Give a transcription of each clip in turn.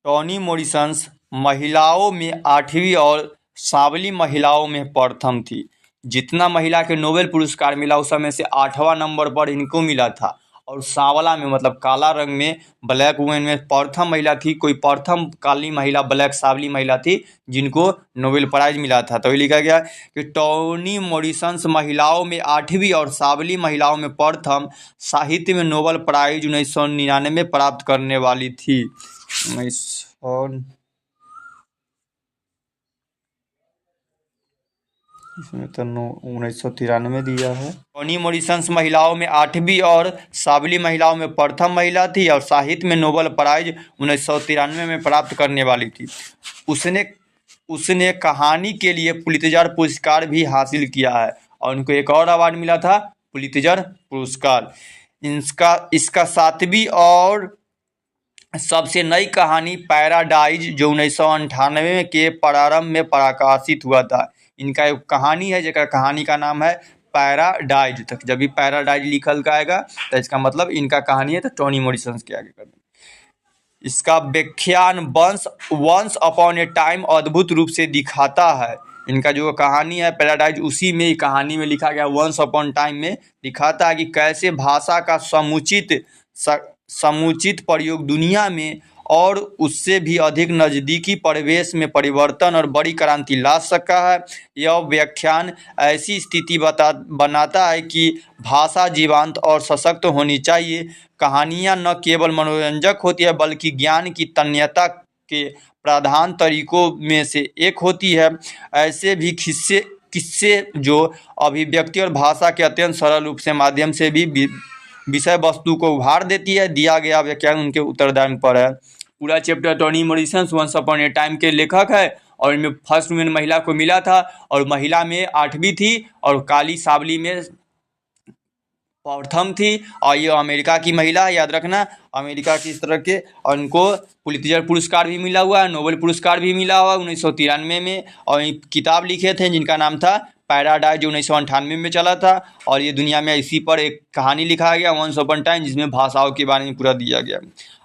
Toni Morrison महिलाओं में 8वीं और सांवली महिलाओं में प्रथम थी। जितना महिला के नोबेल पुरस्कार मिला उस समय से 8वां नंबर पर इनको मिला था। और सांवला में मतलब काला रंग में, ब्लैक वुमेन में प्रथम महिला थी। कोई प्रथम काली महिला, ब्लैक सांवली महिला थी जिनको नोबेल प्राइज मिला था। तो ये लिखा गया कि टॉनी मॉरिसन महिलाओं में 8वीं और सांवली महिलाओं में प्रथम साहित्य में नोबेल प्राइज 1999 प्राप्त करने वाली थी। इसमें तो 1993 दिया है। टॉनी मॉरिसन महिलाओं में 8वीं और सांवली महिलाओं में प्रथम महिला थी और साहित्य में नोबेल प्राइज 1993 में प्राप्त करने वाली थी। उसने कहानी के लिए पुलित्जर पुरस्कार भी हासिल किया है और उनको एक और अवार्ड मिला था, पुलित्जर पुरस्कार। इसका 7वीं और सबसे नई कहानी पैराडाइज जो 1998 के प्रारंभ में प्रकाशित हुआ था। इनका एक कहानी है जिसका कहानी का नाम है पैराडाइज। तक जब भी पैराडाइज लिखल का आएगा तो इसका मतलब इनका कहानी है, तो टॉनी मॉरिसन के आगे कर दें। इसका व्याख्यान वंस अपॉन ए टाइम अद्भुत रूप से दिखाता है। इनका जो कहानी है पैराडाइज, उसी में कहानी में लिखा गया वंस अपॉन टाइम में दिखाता है कि कैसे भाषा का समुचित प्रयोग दुनिया में और उससे भी अधिक नज़दीकी परिवेश में परिवर्तन और बड़ी क्रांति ला सका है। यह व्याख्यान ऐसी स्थिति बनाता है कि भाषा जीवंत और सशक्त होनी चाहिए। कहानियाँ न केवल मनोरंजक होती है बल्कि ज्ञान की तन्यता के प्रधान तरीकों में से एक होती है। ऐसे भी किस्से जो अभिव्यक्ति और भाषा के अत्यंत सरल रूप से माध्यम से भी विषय वस्तु को उभार देती है। दिया गया व्याख्यान उनके उत्तरदान पर है। पूरा chapter Toni Morrison once upon a time के लेखक है और इनमें फर्स्ट वुमेन महिला को मिला था और महिला में 8वीं थी और काली सांवली में प्रथम थी। और ये अमेरिका की महिला है, याद रखना, अमेरिका की इस तरह के। और इनको पुलित्जर पुरस्कार भी मिला हुआ है, नोबेल पुरस्कार भी मिला हुआ 1993 में। और किताब लिखे थे जिनका नाम था पैराडाइज जो 1998 में चला था। और ये दुनिया में इसी पर एक कहानी लिखा गया वंस अपॉन टाइम, जिसमें भाषाओं के बारे में पूरा दिया गया।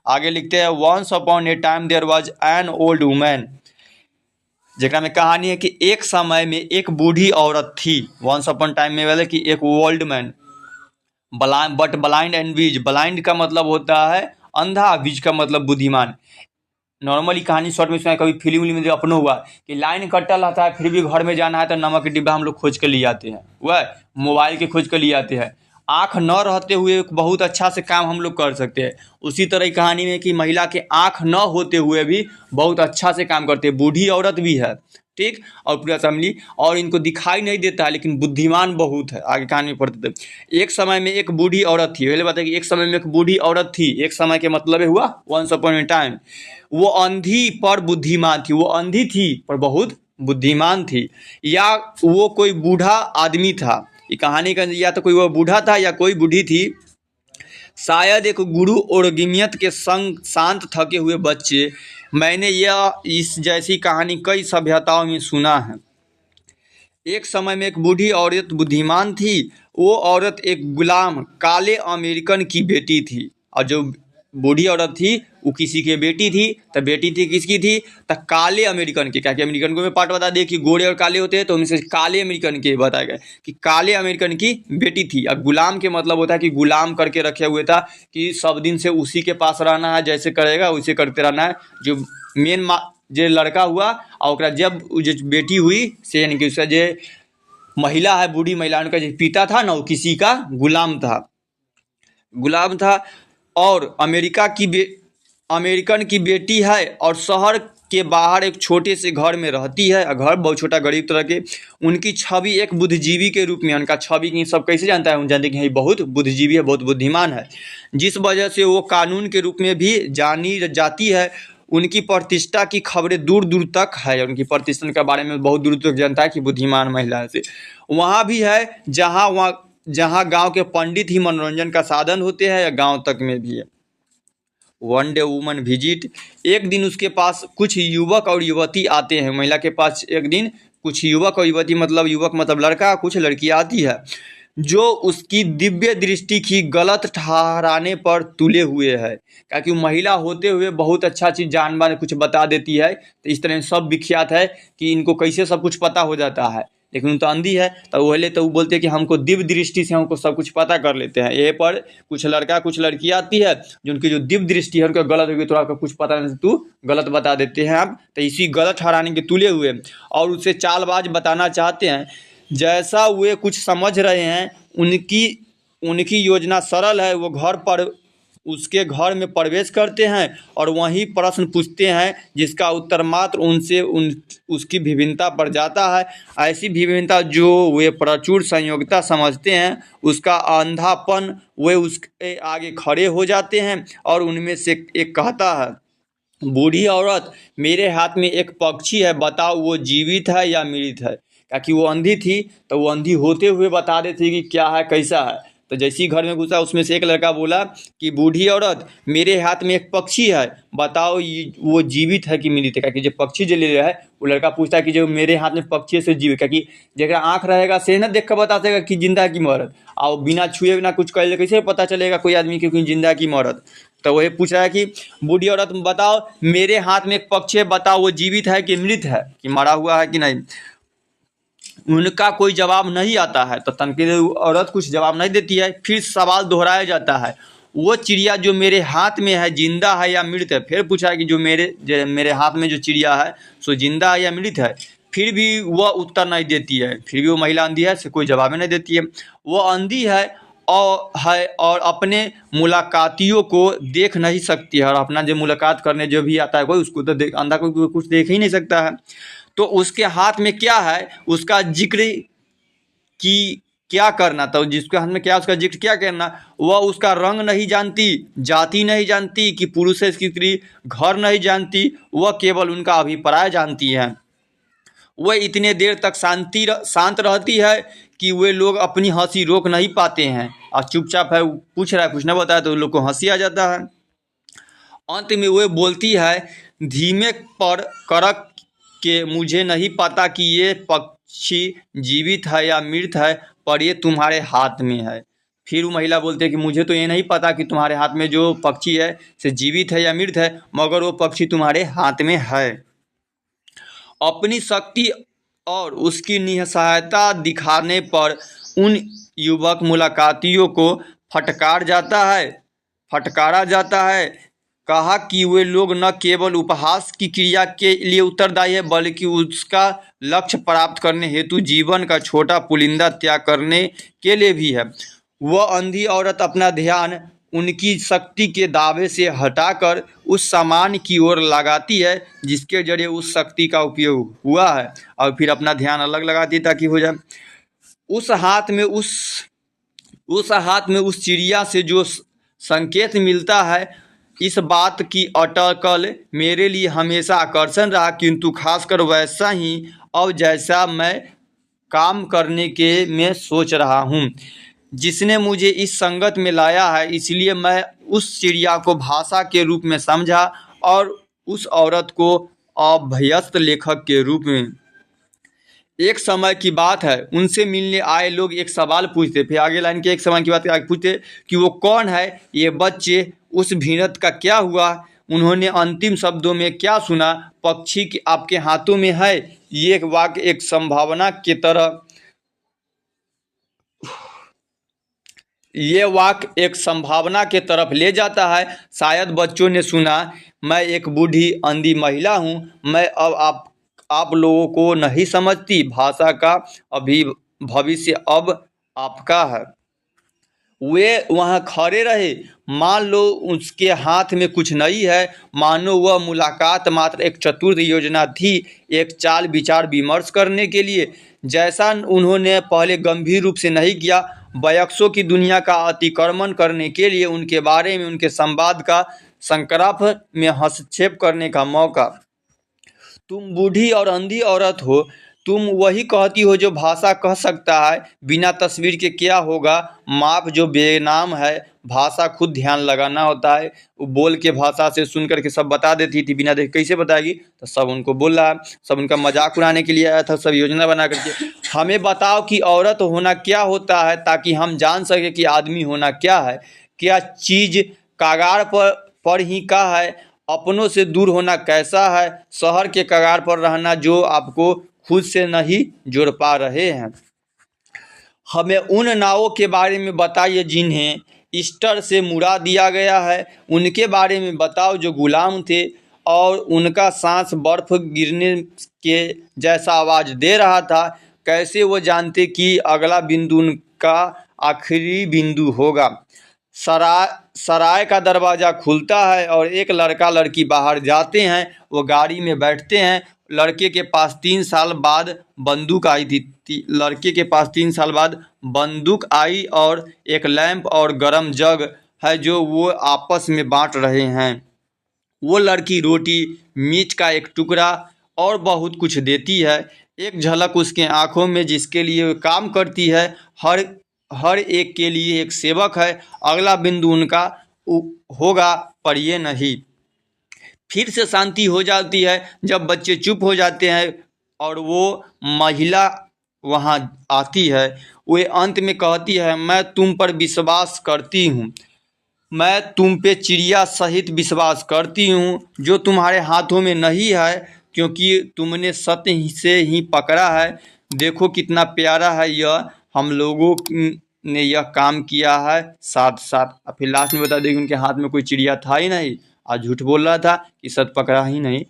आगे लिखते हैं once upon a time there was an old women, जेकरा में कहानी है कि एक समय में एक बूढ़ी औरत थी। वंस अपॉन टाइम में वाले कि एक old man but blind and wise. Blind का मतलब होता है अंधा, विज का मतलब बुद्धिमान। नॉर्मली कहानी शॉर्ट में इसमें कभी फिल्म में जो अपनों हुआ कि लाइन कटल रहता है फिर भी घर में जाना है तो नमक के डिब्बा हम लोग खोज के ले आते हैं, वह मोबाइल के खोज के ले आते हैं। आँख न रहते हुए बहुत अच्छा से काम हम लोग कर सकते हैं। उसी तरह कहानी में कि महिला के आँख न होते हुए भी बहुत अच्छा से काम करते हैं। बूढ़ी औरत भी है, ठीक, और पूरा फैमिली, और इनको दिखाई नहीं देता है लेकिन बुद्धिमान बहुत है। आगे कहानी में पढ़ते थे। एक समय में एक बूढ़ी औरत थी। पहले बात है कि एक समय में एक बूढ़ी औरत थी। एक समय के मतलब हुआ वंस अपॉन ए टाइम। वो अंधी पर बुद्धिमान थी। वो अंधी थी पर बहुत बुद्धिमान थी। या वो कोई बूढ़ा आदमी था। ये कहानी का या तो कोई वो बूढ़ा था या कोई बूढ़ी थी। शायद एक गुरु और गिमियत के संग शांत थके हुए बच्चे। मैंने यह इस जैसी कहानी कई सभ्यताओं में सुना है। एक समय में एक बूढ़ी औरत बुद्धिमान थी। वो औरत एक गुलाम काले अमेरिकन की बेटी थी। और जो बूढ़ी औरत थी वो किसी की बेटी थी। तो बेटी थी किसकी थी? तो काले अमेरिकन की। क्या कि अमेरिकन को मैं पार्ट बता दे कि गोरे और काले होते हैं, तो उनमें से काले अमेरिकन के बताया गया कि काले अमेरिकन की बेटी थी। अब गुलाम के मतलब होता है कि गुलाम करके रखे हुए था कि सब दिन से उसी के पास रहना है, जैसे करेगा उसे करते रहना है। जो मेन जो लड़का हुआ और जब जो बेटी हुई से यानी कि उसका जो महिला है, बूढ़ी महिला, उनका जो पिता था ना वो किसी का गुलाम था। और अमेरिकन की बेटी है और शहर के बाहर एक छोटे से घर में रहती है। घर बहुत छोटा, गरीब तरह के। उनकी छवि एक बुद्धिजीवी के रूप में, उनका छवि की सब कैसे जानता है? उन जानते कि बहुत बुद्धिजीवी है, बहुत बुद्धिमान है, जिस वजह से वो कानून के रूप में भी जानी जाती है। उनकी प्रतिष्ठा की खबरें दूर दूर तक है। उनकी प्रतिष्ठा के बारे में बहुत दूर तक जानता है कि बुद्धिमान महिला है। वहाँ भी है जहाँ गांव के पंडित ही मनोरंजन का साधन होते हैं, या गांव तक में भी है। वन डे वुमन विजिट, एक दिन उसके पास कुछ युवक और युवती आते हैं। महिला के पास एक दिन कुछ युवक और युवती, मतलब युवक मतलब लड़का, कुछ लड़की आती है। जो उसकी दिव्य दृष्टि की गलत ठहराने पर तुले हुए है। क्योंकि महिला होते हुए बहुत अच्छा चीज़ जानवर कुछ बता देती है, तो इस तरह सब विख्यात है कि इनको कैसे सब कुछ पता हो जाता है। लेकिन वो तो अंधी है, तो वो बोलते हैं कि हमको दिव्य दृष्टि से हमको सब कुछ पता कर लेते हैं। ये पर कुछ लड़का कुछ लड़की आती है जो उनकी जो दिव्य दृष्टि है उनका गलत होगी, थोड़ा कुछ पता नहीं, तू गलत बता देते हैं आप, तो इसी गलत ठहराने के तुले हुए और उसे चालबाज बताना चाहते हैं। जैसा वे कुछ समझ रहे हैं, उनकी उनकी योजना सरल है। वो घर पर उसके घर में प्रवेश करते हैं और वहीं प्रश्न पूछते हैं जिसका उत्तर मात्र उसकी विभिन्नता पर जाता है। ऐसी विभिन्नता जो वे प्रचुर संयोगिता समझते हैं, उसका अंधापन, वे उसके आगे खड़े हो जाते हैं और उनमें से एक कहता है, बूढ़ी औरत, मेरे हाथ में एक पक्षी है, बताओ वो जीवित है या मृत है। क्योंकि वो अंधी थी, तो वो अंधी होते हुए बता रही थी कि क्या है कैसा है। तो जैसे ही घर में घुसा, उसमें से एक लड़का बोला कि बूढ़ी औरत, मेरे हाथ में एक पक्षी है, बताओ वो जीवित है कि मृत है। क्योंकि जो पक्षी जो ले रहा है, वो लड़का पूछता है कि जो मेरे हाथ में पक्षी है से जीवित, क्योंकि जगह आँख रहेगा से ना देख कर बता सकेगा कि जिंदा है कि मरद, और बिना छुए बिना कुछ कर कैसे पता चलेगा कोई आदमी की जिंदा है कि मरद। तो वही पूछ रहा है कि बूढ़ी औरत, बताओ मेरे हाथ में एक पक्षी है, बताओ वो जीवित है कि मृत है, कि मरा हुआ है कि नहीं। उनका कोई जवाब नहीं आता है, तो तनकीर औरत कुछ जवाब नहीं देती है। फिर सवाल दोहराया जाता है, वो चिड़िया जो मेरे हाथ में है जिंदा है या मृत है। फिर पूछा है कि जो मेरे हाथ में जो चिड़िया है सो जिंदा है या मृत है। फिर भी वह उत्तर नहीं देती है। फिर भी वो महिला अंधी है, से कोई जवाब नहीं देती है। वो अंधी है और अपने मुलाकातियों को देख नहीं सकती है, और अपना जो मुलाकात करने जो भी आता है कोई, उसको तो अंधा कोई कुछ देख ही नहीं सकता है। तो उसके हाथ में क्या है उसका जिक्र की क्या करना, तो जिसके हाथ में क्या उसका जिक्र क्या करना। वह उसका रंग नहीं जानती, जाति नहीं जानती, कि पुरुष है कि स्त्री, घर नहीं जानती, वह केवल उनका अभिप्राय जानती है। वह इतने देर तक शांत रहती है कि वे लोग अपनी हंसी रोक नहीं पाते हैं, और चुपचाप है, पूछ रहा है कुछ ना बताया तो लोग को हंसी आ जाता है। अंत में वे बोलती है धीमे पर कड़क के, मुझे नहीं पता कि ये पक्षी जीवित है या मृत है, पर ये तुम्हारे हाथ में है। फिर वो महिला बोलती है कि मुझे तो ये नहीं पता कि तुम्हारे हाथ में जो पक्षी है से जीवित है या मृत है, मगर वो पक्षी तुम्हारे हाथ में है। अपनी शक्ति और उसकी निसहायता दिखाने पर उन युवक मुलाकातियों को फटकारा जाता है। कहा कि वे लोग न केवल उपहास की क्रिया के लिए उत्तरदायी है, बल्कि उसका लक्ष्य प्राप्त करने हेतु जीवन का छोटा पुलिंदा त्याग करने के लिए भी है। वह अंधी औरत अपना ध्यान उनकी शक्ति के दावे से हटाकर उस सामान की ओर लगाती है जिसके जरिए उस शक्ति का उपयोग हुआ है, और फिर अपना ध्यान अलग लगाती है ताकि हो जाए। उस हाथ में उस चिड़िया से जो संकेत मिलता है, इस बात की अटकल मेरे लिए हमेशा आकर्षण रहा, किंतु खासकर वैसा ही अब जैसा मैं काम करने के में सोच रहा हूँ, जिसने मुझे इस संगत में लाया है। इसलिए मैं उस चिड़िया को भाषा के रूप में समझा और उस औरत को अभ्यस्त लेखक के रूप में। एक समय की बात है, उनसे मिलने आए लोग एक सवाल पूछते, फिर आगे लाइन के एक सवाल की बात आगे पूछते कि वो कौन है, ये बच्चे, उस भीड़त का क्या हुआ, उन्होंने अंतिम शब्दों में क्या सुना, पक्षी की आपके हाथों में है। ये वाक्य एक संभावना के तरफ ले जाता है। शायद बच्चों ने सुना, मैं एक बूढ़ी अंधी महिला हूँ, मैं अब आप लोगों को नहीं समझती, भाषा का अभी भविष्य अब आपका है। वे वहाँ खड़े रहे, मान लो उसके हाथ में कुछ नहीं है, मानो वह मुलाकात मात्र एक चतुर योजना थी, एक चाल विचार विमर्श करने के लिए, जैसा उन्होंने पहले गंभीर रूप से नहीं किया। वयस्कों की दुनिया का अतिक्रमण करने के लिए उनके बारे में उनके संवाद का संकराफ में हस्तक्षेप करने का मौका। तुम बूढ़ी और अंधी औरत हो, तुम वही कहती हो जो भाषा कह सकता है, बिना तस्वीर के क्या होगा, माप जो बेनाम है, भाषा खुद ध्यान लगाना होता है। वो बोल के भाषा से सुन करके सब बता देती थी, बिना देखे कैसे बताएगी, तो सब उनको बोल रहा है, सब उनका मजाक उड़ाने के लिए आया था, सब योजना बना करके। हमें बताओ कि औरत होना क्या होता है, ताकि हम जान सके कि आदमी होना क्या है। क्या चीज़ कगार पर ही का है, अपनों से दूर होना कैसा है, शहर के कगार पर रहना जो आपको खुद से नहीं जोड़ पा रहे हैं। हमें उन नावों के बारे में बताइए जिन्हें ईस्टर से मुड़ा दिया गया है। उनके बारे में बताओ जो गुलाम थे और उनका सांस बर्फ गिरने के जैसा आवाज़ दे रहा था। कैसे वो जानते कि अगला बिंदु उनका आखिरी बिंदु होगा। सराय का दरवाज़ा खुलता है और एक लड़का लड़की बाहर जाते हैं। वो गाड़ी में बैठते हैं। लड़के के पास 3 साल बाद बंदूक आई थी। लड़के के पास 3 साल बाद बंदूक आई और एक लैंप और गरम जग है जो वो आपस में बांट रहे हैं। वो लड़की रोटी, मीट का एक टुकड़ा और बहुत कुछ देती है। एक झलक उसके आंखों में जिसके लिए वो काम करती है। हर एक के लिए एक सेवक है। अगला बिंदु उनका होगा, पर ये नहीं। फिर से शांति हो जाती है जब बच्चे चुप हो जाते हैं और वो महिला वहाँ आती है। वो अंत में कहती है, मैं तुम पर विश्वास करती हूँ। मैं तुम पे चिड़िया सहित विश्वास करती हूँ जो तुम्हारे हाथों में नहीं है, क्योंकि तुमने सत्य से ही पकड़ा है। देखो कितना प्यारा है यह, हम लोगों ने यह काम किया है साथ साथ। फिर लास्ट में बता दें कि उनके हाथ में कोई चिड़िया था ही नहीं, आज झूठ बोल रहा था कि सत्य पकड़ा ही नहीं।